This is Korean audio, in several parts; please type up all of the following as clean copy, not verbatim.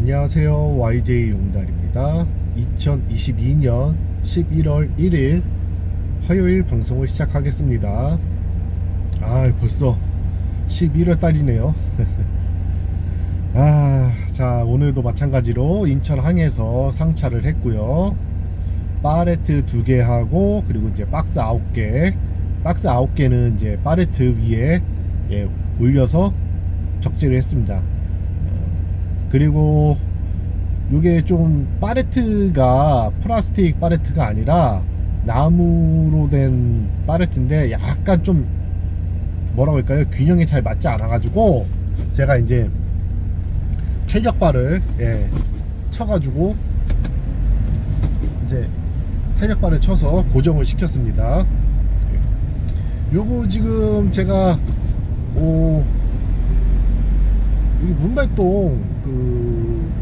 안녕하세요. YJ 용달입니다. 2022년 11월 1일 화요일 방송을 시작하겠습니다. 벌써 11월 달이네요. 자, 오늘도 마찬가지로 인천항에서 상차를 했고요. 파레트 2개 하고, 그리고 이제 박스 9개. 박스 9개는 이제 파레트 위에 올려서 적재를 했습니다. 그리고 요게 좀 파레트가 플라스틱 파레트가 아니라 나무로 된 파레트인데 약간 좀 뭐라고 할까요? 균형이 잘 맞지 않아 가지고 제가 이제 탄력바를 쳐가지고 이제 탄력바를 쳐서 고정을 시켰습니다. 요거 지금 제가 여기 문발동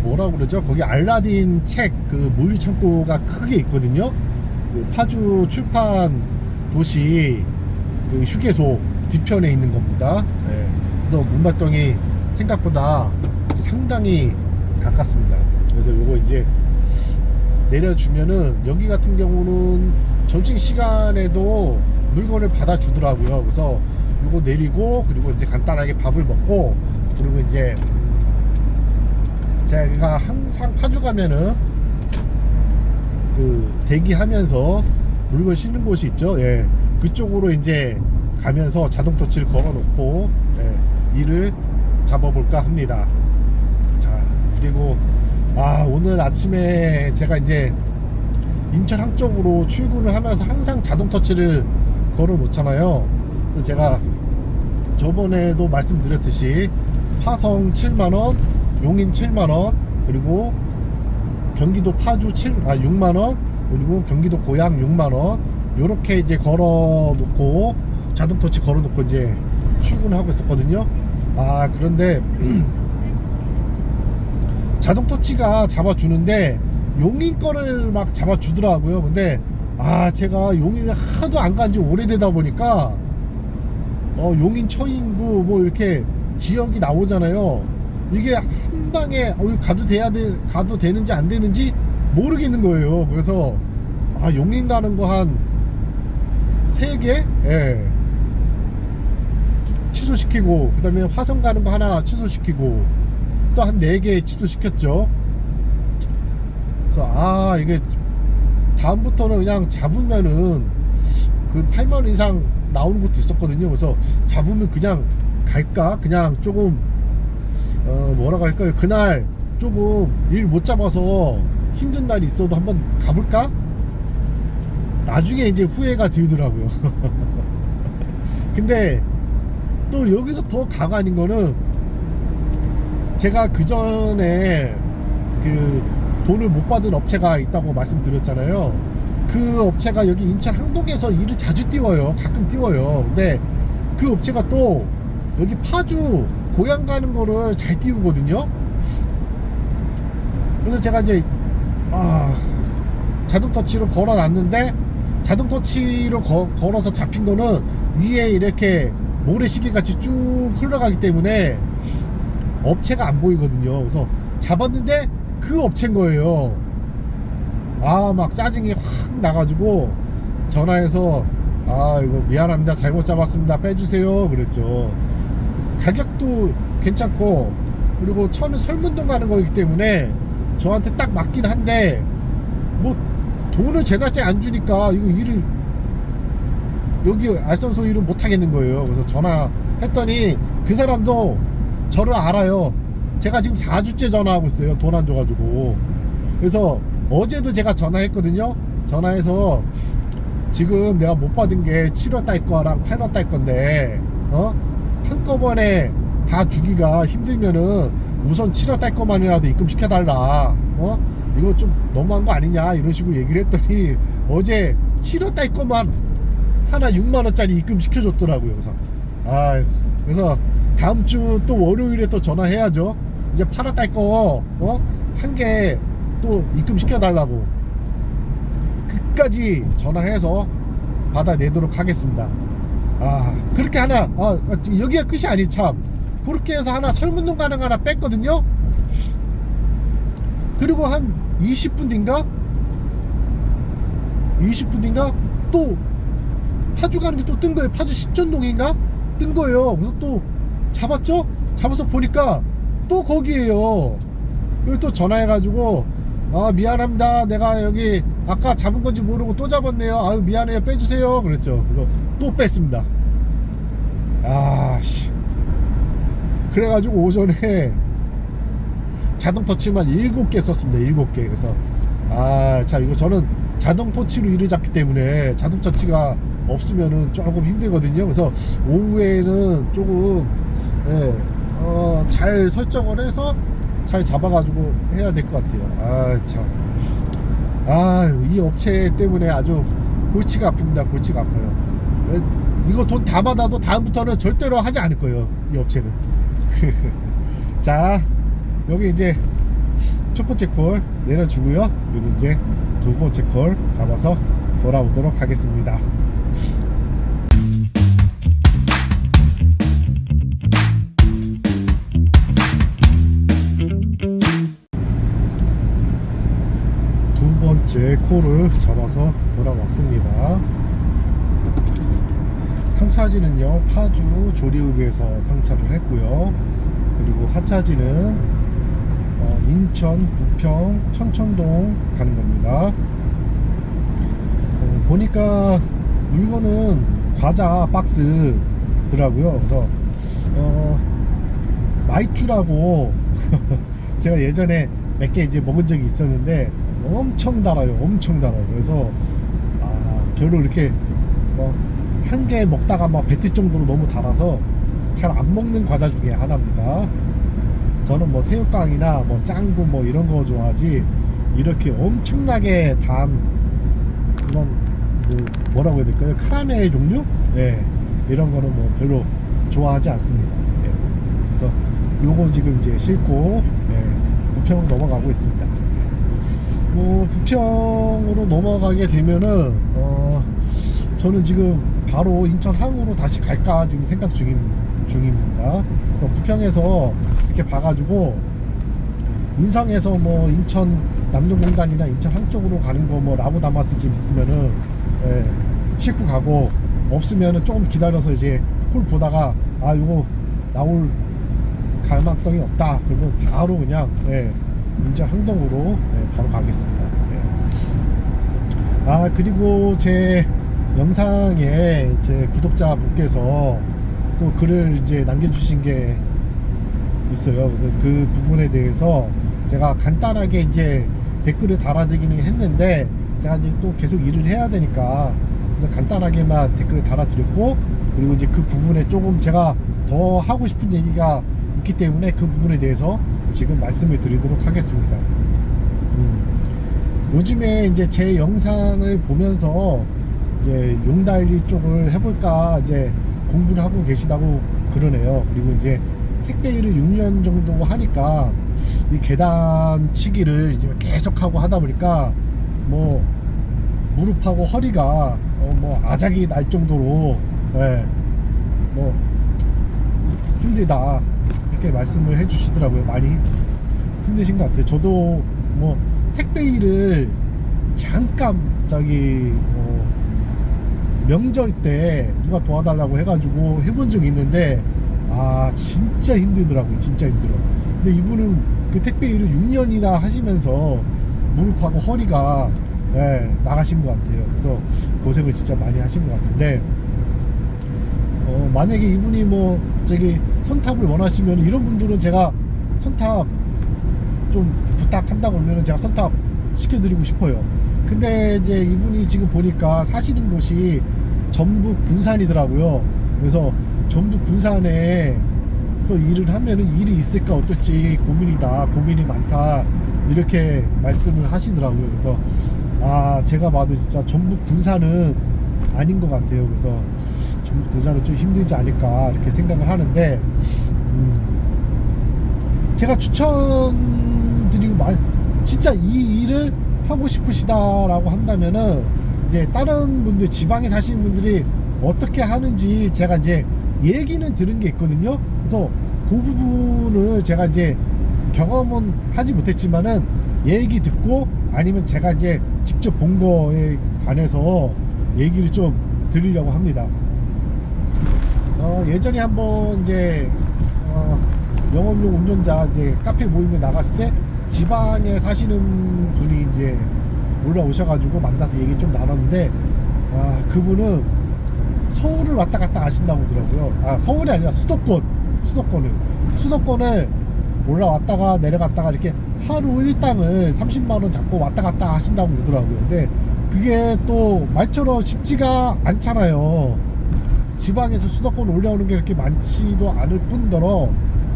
뭐라고 그러죠? 거기 알라딘 책 물류 창고가 크게 있거든요. 파주 출판 도시 휴게소 뒤편에 있는 겁니다. 그래서 문발동이 생각보다 상당히 가깝습니다. 그래서 요거 이제 내려주면은 여기 같은 경우는 점심시간에도 물건을 받아주더라고요. 그래서 요거 내리고 그리고 이제 간단하게 밥을 먹고 그리고 이제 제가 항상 파주 가면은 대기하면서 물건 싣는 곳이 있죠. 그쪽으로 이제 가면서 자동 터치를 걸어 놓고 일을 잡아볼까 합니다. 자, 그리고 오늘 아침에 제가 이제 인천항 쪽으로 출근을 하면서 항상 자동 터치를 걸어 놓잖아요. 그래서 제가 저번에도 말씀드렸듯이 화성 7만원, 용인 7만원, 그리고 경기도 파주 6만원, 그리고 경기도 고양 6만원, 요렇게 이제 걸어 놓고 자동 터치 걸어 놓고 이제 출근을 하고 있었거든요. 그런데 자동 터치가 잡아주는데 용인 거를 막 잡아주더라고요. 근데 제가 용인을 하도 안 간지 오래되다 보니까 용인 처인구 뭐 이렇게 지역이 나오잖아요. 이게 한 방에 가도 되는지 안 되는지 모르겠는 거예요. 그래서 용인 가는 거 한 3개 취소시키고, 그 다음에 화성 가는 거 하나 취소시키고, 또 한 4개 취소시켰죠. 그래서 이게 다음부터는 그냥 잡으면은 8만원 이상 나오는 것도 있었거든요. 그래서 잡으면 그냥 갈까? 그냥 조금 뭐라고 할까요? 그날 조금 일 못 잡아서 힘든 날이 있어도 한번 가볼까? 나중에 이제 후회가 들더라고요. 근데 또 여기서 더 가관인 거는, 제가 그 전에 돈을 못 받은 업체가 있다고 말씀드렸잖아요. 그 업체가 여기 인천 항동에서 일을 자주 띄워요. 가끔 띄워요. 근데 그 업체가 또 여기 파주 고향 가는 거를 잘 띄우거든요. 그래서 제가 이제 자동 터치로 걸어 놨는데, 자동 터치로 걸어서 잡힌 거는 위에 이렇게 모래시계 같이 쭉 흘러가기 때문에 업체가 안 보이거든요. 그래서 잡았는데 그 업체인 거예요. 막 짜증이 확 나가지고 전화해서 이거 미안합니다, 잘못 잡았습니다, 빼주세요 그랬죠. 가격도 괜찮고, 그리고 처음에 설문동 가는 거기 때문에 저한테 딱 맞긴 한데, 뭐 돈을 제날짜 안 주니까 이거 일을 여기 알선소 일을 못 하겠는 거예요. 그래서 전화했더니 그 사람도 저를 알아요. 제가 지금 4주째 전화하고 있어요. 돈 안 줘가지고. 그래서 어제도 제가 전화했거든요. 전화해서 지금 내가 못 받은 게 7월 달 거랑 8월 달 건데 한꺼번에 다 주기가 힘들면은 우선 7월 달 거만이라도 입금시켜달라. 이거 좀 너무한 거 아니냐 이런 식으로 얘기를 했더니 어제 7월 달 거만 하나 6만원짜리 입금시켜줬더라고요. 그래서 다음 주 또 월요일에 또 전화해야죠. 이제 8월 달 거 한 개 또 입금시켜달라고 끝까지 전화해서 받아내도록 하겠습니다. 그렇게 하나 여기가 끝이 아니 참. 그렇게 해서 하나 설문동 가는 거 하나 뺐거든요. 그리고 한 20분 뒤인가 또 파주 가는 게 또 뜬 거예요. 파주 신촌동인가 뜬 거예요. 그래서 또 잡았죠. 잡아서 보니까 또 거기에요. 그리고 또 전화해가지고 아 미안합니다, 내가 여기 아까 잡은 건지 모르고 또 잡았네요, 아유 미안해요, 빼주세요 그랬죠. 그래서 또 뺐습니다. 아씨, 그래가지고 오전에 자동 터치만 7개 썼습니다. 7개. 그래서 아 참, 이거 저는 자동 터치로 일을 잡기 때문에 자동 터치가 없으면은 조금 힘들거든요. 그래서 오후에는 조금 잘 설정을 해서 잘 잡아가지고 해야 될 것 같아요. 아 참, 이 업체 때문에 아주 골치가 아픕니다. 골치가 아파요. 이거 돈 다 받아도 다음부터는 절대로 하지 않을 거예요, 이 업체는. 자, 여기 이제 첫 번째 콜 내려주고요. 그리고 이제 두 번째 콜 잡아서 돌아오도록 하겠습니다. 두 번째 콜을 잡아서 돌아왔습니다. 상차지는요, 파주 조리읍에서 상차를 했고요. 그리고 하차지는 인천 부평 천천동 가는 겁니다. 보니까 물건은 과자 박스더라고요. 그래서 마이쮸라고 제가 예전에 몇 개 이제 먹은 적이 있었는데 엄청 달아요. 엄청 달아요. 그래서 별로 이렇게 한 개 먹다가 막 뱉을 정도로 너무 달아서 잘 안 먹는 과자 중에 하나입니다. 저는 뭐 새우깡이나 뭐 짱구 뭐 이런 거 좋아하지, 이렇게 엄청나게 단 그런 뭐라고 해야 될까요? 카라멜 종류? 네, 이런 거는 뭐 별로 좋아하지 않습니다. 네. 그래서 요거 지금 이제 싣고 부평으로 넘어가고 있습니다. 뭐 부평으로 넘어가게 되면은 저는 지금 바로 인천 항으로 다시 갈까 지금 생각 중입니다. 그래서 부평에서 이렇게 봐가지고 인성에서 뭐 인천 남동공단이나 인천 항 쪽으로 가는 거 뭐 라보다마스 집 있으면은 싣고 가고, 없으면은 조금 기다려서 이제 콜 보다가 요거 나올 가망성이 없다 그러면 바로 그냥 인천 항동으로 바로 가겠습니다. 그리고 제 영상에 제 구독자분께서 또 글을 이제 남겨주신 게 있어요. 그래서 그 부분에 대해서 제가 간단하게 이제 댓글을 달아드리긴 했는데, 제가 이제 또 계속 일을 해야 되니까 그래서 간단하게만 댓글을 달아드렸고, 그리고 이제 그 부분에 조금 제가 더 하고 싶은 얘기가 있기 때문에 그 부분에 대해서 지금 말씀을 드리도록 하겠습니다. 요즘에 이제 제 영상을 보면서 이제 용달리 쪽을 해볼까 이제 공부를 하고 계시다고 그러네요. 그리고 이제 택배 일을 6년 정도 하니까 이 계단치기를 이제 계속 하고 하다 보니까 뭐 무릎하고 허리가 뭐 아작이 날 정도로 뭐 힘들다 이렇게 말씀을 해주시더라고요. 많이 힘드신 것 같아요. 저도 뭐 택배 일을 잠깐 명절 때 누가 도와달라고 해가지고 해본 적이 있는데 진짜 힘들더라고요. 진짜 힘들어. 근데 이분은 그 택배 일을 6년이나 하시면서 무릎하고 허리가 나가신 것 같아요. 그래서 고생을 진짜 많이 하신 것 같은데, 만약에 이분이 뭐 선탑을 원하시면, 이런 분들은 제가 선탑 좀 부탁한다고 그러면 제가 선탑 시켜드리고 싶어요. 근데 이제 이분이 지금 보니까 사시는 곳이 전북 군산이더라고요. 그래서 전북 군산에 일을 하면은 일이 있을까 어떨지 고민이 많다 이렇게 말씀을 하시더라고요. 그래서 제가 봐도 진짜 전북 군산은 아닌 것 같아요. 그래서 전북 군산은 좀 힘들지 않을까 이렇게 생각을 하는데, 제가 추천드리고 진짜 이 일을 하고 싶으시다라고 한다면은 이제 다른 분들, 지방에 사시는 분들이 어떻게 하는지 제가 이제 얘기는 들은 게 있거든요. 그래서 그 부분을 제가 이제 경험은 하지 못했지만은 얘기 듣고 아니면 제가 이제 직접 본 거에 관해서 얘기를 좀 드리려고 합니다. 예전에 한번 이제 영업용 운전자 이제 카페 모임에 나갔을 때 지방에 사시는 분이 이제 올라오셔가지고 만나서 얘기 좀 나눴는데, 그분은 서울을 왔다 갔다 하신다고 하더라고요. 서울이 아니라 수도권을 올라왔다가 내려갔다가 이렇게 하루 일당을 30만원 잡고 왔다 갔다 하신다고 그러더라고요. 근데 그게 또 말처럼 쉽지가 않잖아요. 지방에서 수도권 올라오는 게 그렇게 많지도 않을 뿐더러,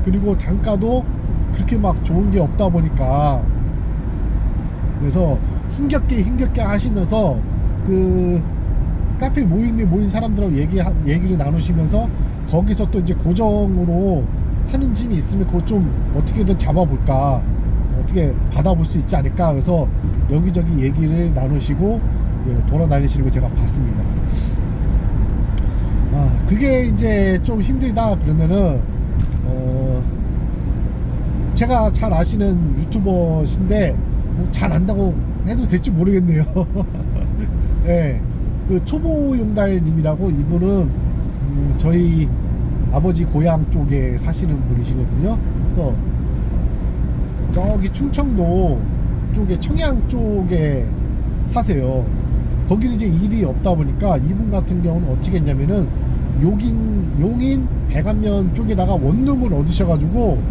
그리고 단가도 그렇게 막 좋은 게 없다 보니까, 그래서 힘겹게 하시면서 그 카페 모임에 모인 사람들하고 얘기를 나누시면서 거기서 또 이제 고정으로 하는 짐이 있으면 그거 좀 어떻게든 잡아볼까, 어떻게 받아볼 수 있지 않을까, 그래서 여기저기 얘기를 나누시고 이제 돌아다니시는 거 제가 봤습니다. 그게 이제 좀 힘들다 그러면은 제가 잘 아시는 유튜버신데 뭐 잘 안다고 해도 될지 모르겠네요. 네, 그 초보용달님이라고, 이분은 저희 아버지 고향 쪽에 사시는 분이시거든요. 그래서 저기 충청도 쪽에 청양 쪽에 사세요. 거기는 이제 일이 없다 보니까 이분 같은 경우는 어떻게 했냐면은 용인 백안면 쪽에다가 원룸을 얻으셔가지고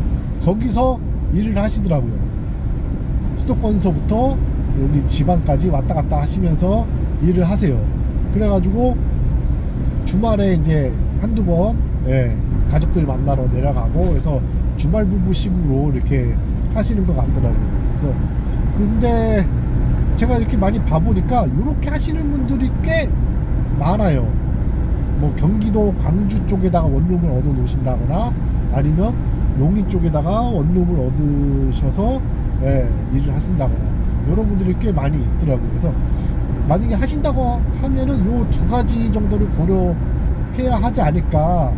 거기서 일을 하시더라고요. 수도권서부터 여기 지방까지 왔다 갔다 하시면서 일을 하세요. 그래가지고 주말에 이제 한두 번 가족들 만나러 내려가고, 그래서 주말 부부식으로 이렇게 하시는 것 같더라고요. 그래서 근데 제가 이렇게 많이 봐보니까 이렇게 하시는 분들이 꽤 많아요. 뭐 경기도 광주 쪽에다가 원룸을 얻어 놓으신다거나, 아니면 용인 쪽에다가 원룸을 얻으셔서 일을 하신다거나, 이런 분들이 꽤 많이 있더라고요. 그래서 만약에 하신다고 하면은 요 두 가지 정도를 고려해야 하지 않을까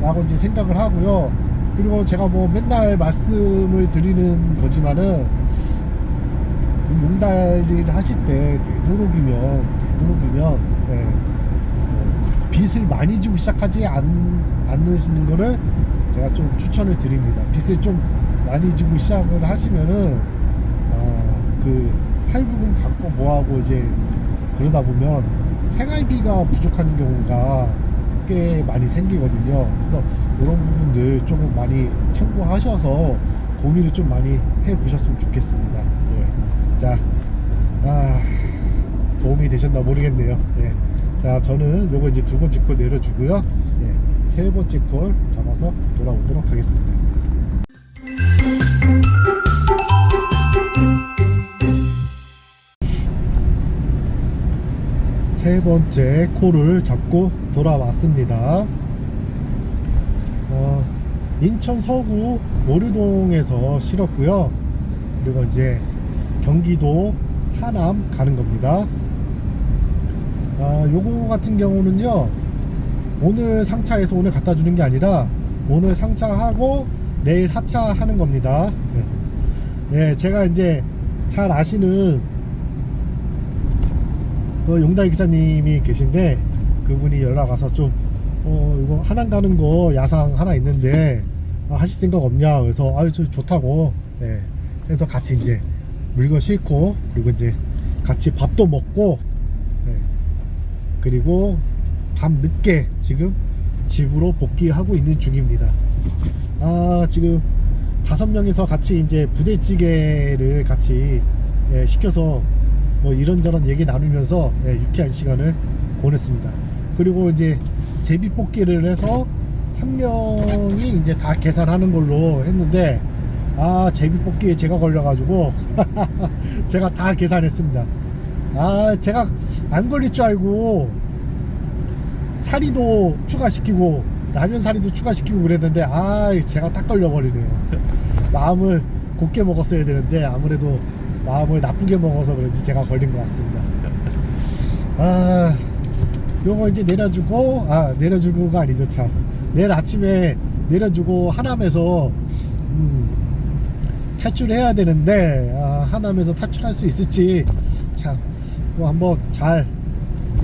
라고 이제 생각을 하고요. 그리고 제가 뭐 맨날 말씀을 드리는 거지만은 용달일 하실 때 되도록이면 빚을 많이 지고 시작하지 않으시는 거를 제가 좀 추천을 드립니다. 빚을 좀 많이 지고 시작을 하시면은 그 할부금 갚고 뭐하고 이제 그러다 보면 생활비가 부족한 경우가 꽤 많이 생기거든요. 그래서 이런 부분들 조금 많이 참고하셔서 고민을 좀 많이 해 보셨으면 좋겠습니다. 자, 도움이 되셨나 모르겠네요. 자, 저는 요거 이제 두 번째 콜 내려주고요. 세 번째 콜 잡아서 돌아오도록 하겠습니다. 세 번째 콜을 잡고 돌아왔습니다. 인천 서구 오류동에서 실었고요. 그리고 이제 경기도 하남 가는 겁니다. 요거 같은 경우는요, 오늘 상차해서 오늘 갖다 주는 게 아니라 오늘 상차하고 내일 하차하는 겁니다. 제가 이제 잘 아시는 그 용달 기사님이 계신데, 그분이 연락 와서 좀 이거 하남 가는 거 야상 하나 있는데 하실 생각 없냐, 그래서 저 좋다고. 그래서 같이 이제 물건 싣고, 그리고 이제 같이 밥도 먹고, 그리고 밤 늦게 지금 집으로 복귀하고 있는 중입니다. 지금 5명이서 같이 이제 부대찌개를 같이 시켜서 뭐 이런저런 얘기 나누면서 유쾌한 시간을 보냈습니다. 그리고 이제 제비뽑기를 해서 한 명이 이제 다 계산하는 걸로 했는데, 제비뽑기에 제가 걸려가지고 제가 다 계산했습니다. 제가 안 걸릴 줄 알고 사리도 추가시키고 라면 사리도 추가시키고 그랬는데 제가 딱 걸려버리네요. 마음을 곱게 먹었어야 되는데 아무래도 마음을 나쁘게 먹어서 그런지 제가 걸린 것 같습니다. 요거 이제 내려주고가 아니죠, 참. 내일 아침에 내려주고 하남에서 탈출해야 되는데 하남에서 탈출할 수 있을지 참 뭐 한번 잘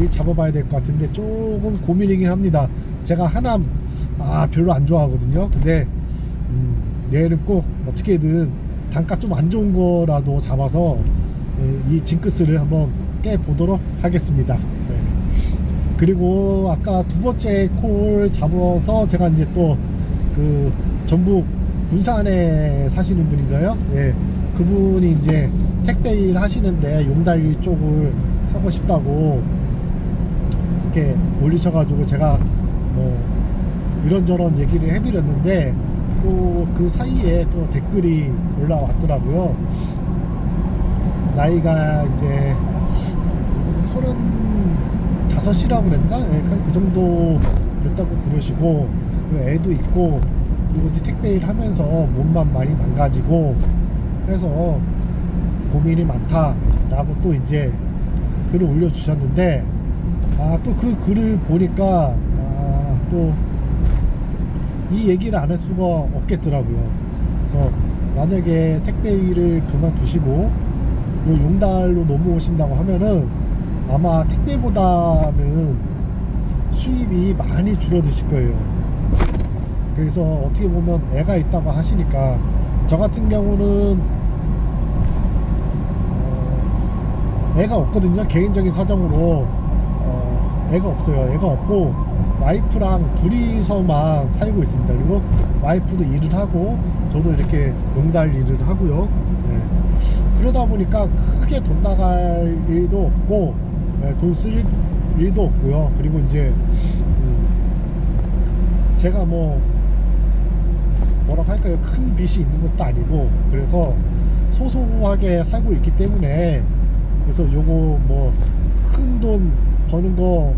잡아봐야 될 것 같은데 조금 고민이긴 합니다. 제가 하남 별로 안 좋아하거든요. 근데 내일은 꼭 어떻게든 단가 좀 안 좋은 거라도 잡아서 이 징크스를 한번 깨보도록 하겠습니다. 네. 그리고 아까 두 번째 콜 잡아서 제가 이제 또 그 전북 군산에 사시는 분인가요? 예, 그분이 이제 택배 일 하시는데 용달 쪽을 하고 싶다고 이렇게 올리셔가지고 제가 뭐 이런저런 얘기를 해드렸는데 또 그 사이에 또 댓글이 올라왔더라고요. 나이가 이제 35이라고 그랬나? 예, 그 정도 됐다고 그러시고 애도 있고 그리고 이제 택배 일 하면서 몸만 많이 망가지고 해서 고민이 많다라고 또 이제 글을 올려주셨는데 또 그 글을 보니까 또 이 얘기를 안 할 수가 없겠더라고요. 그래서 만약에 택배 일을 그만두시고 용달로 넘어오신다고 하면은 아마 택배보다는 수입이 많이 줄어드실 거예요. 그래서 어떻게 보면 애가 있다고 하시니까 저 같은 경우는 애가 없거든요. 개인적인 사정으로 애가 없어요. 애가 없고 와이프랑 둘이서만 살고 있습니다. 그리고 와이프도 일을 하고 저도 이렇게 용달 일을 하고요. 네. 그러다 보니까 크게 돈 나갈 일도 없고 돈 쓸 일도 없고요. 그리고 이제 제가 뭐라고 할까요? 큰 빚이 있는 것도 아니고 그래서 소소하게 살고 있기 때문에 그래서 요거 뭐 큰 돈 버는 거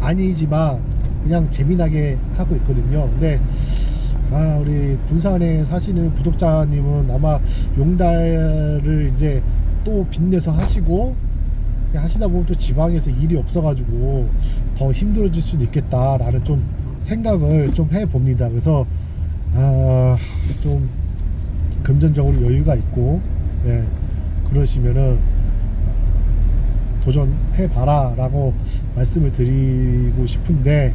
아니지만 그냥 재미나게 하고 있거든요. 근데 우리 군산에 사시는 구독자님은 아마 용달을 이제 또 빚내서 하시고 하시다 보면 또 지방에서 일이 없어가지고 더 힘들어질 수도 있겠다라는 좀 생각을 좀 해봅니다. 그래서 좀 금전적으로 여유가 있고 그러시면은 도전해봐라 라고 말씀을 드리고 싶은데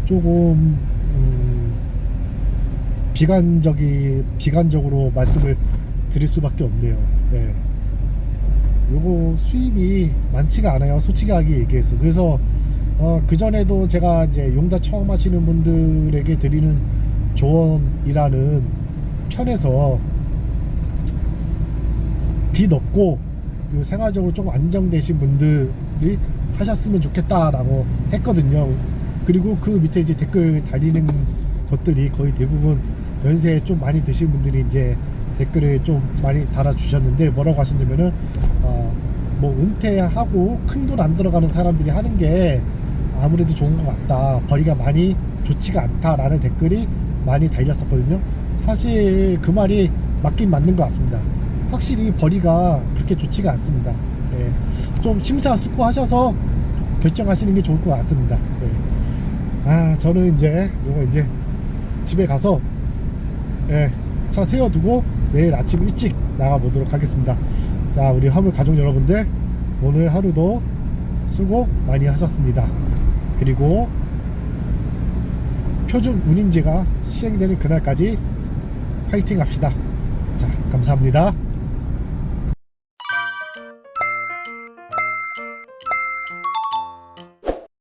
조금 비관적으로 말씀을 드릴 수밖에 없네요. 요거 수입이 많지가 않아요, 솔직하게 얘기해서. 그래서 그전에도 제가 이제 용달 처음 하시는 분들에게 드리는 조언이라는 편에서 빚 없고 그리고 생활적으로 좀 안정되신 분들이 하셨으면 좋겠다라고 했거든요. 그리고 그 밑에 이제 댓글 달리는 것들이 거의 대부분 연세 좀 많이 드신 분들이 이제 댓글을 좀 많이 달아주셨는데 뭐라고 하셨냐면은 뭐 은퇴하고 큰 돈 안 들어가는 사람들이 하는 게 아무래도 좋은 것 같다, 벌이가 많이 좋지가 않다라는 댓글이 많이 달렸었거든요. 사실 그 말이 맞긴 맞는 것 같습니다. 확실히 벌이가 그렇게 좋지가 않습니다. 좀 심사숙고하셔서 결정하시는 게 좋을 것 같습니다. 저는 이제 요거 이제 집에 가서 차 세워두고 내일 아침 일찍 나가 보도록 하겠습니다. 자, 우리 화물 가족 여러분들, 오늘 하루도 수고 많이 하셨습니다. 그리고 표준 운임제가 시행되는 그날까지 화이팅 합시다. 자, 감사합니다.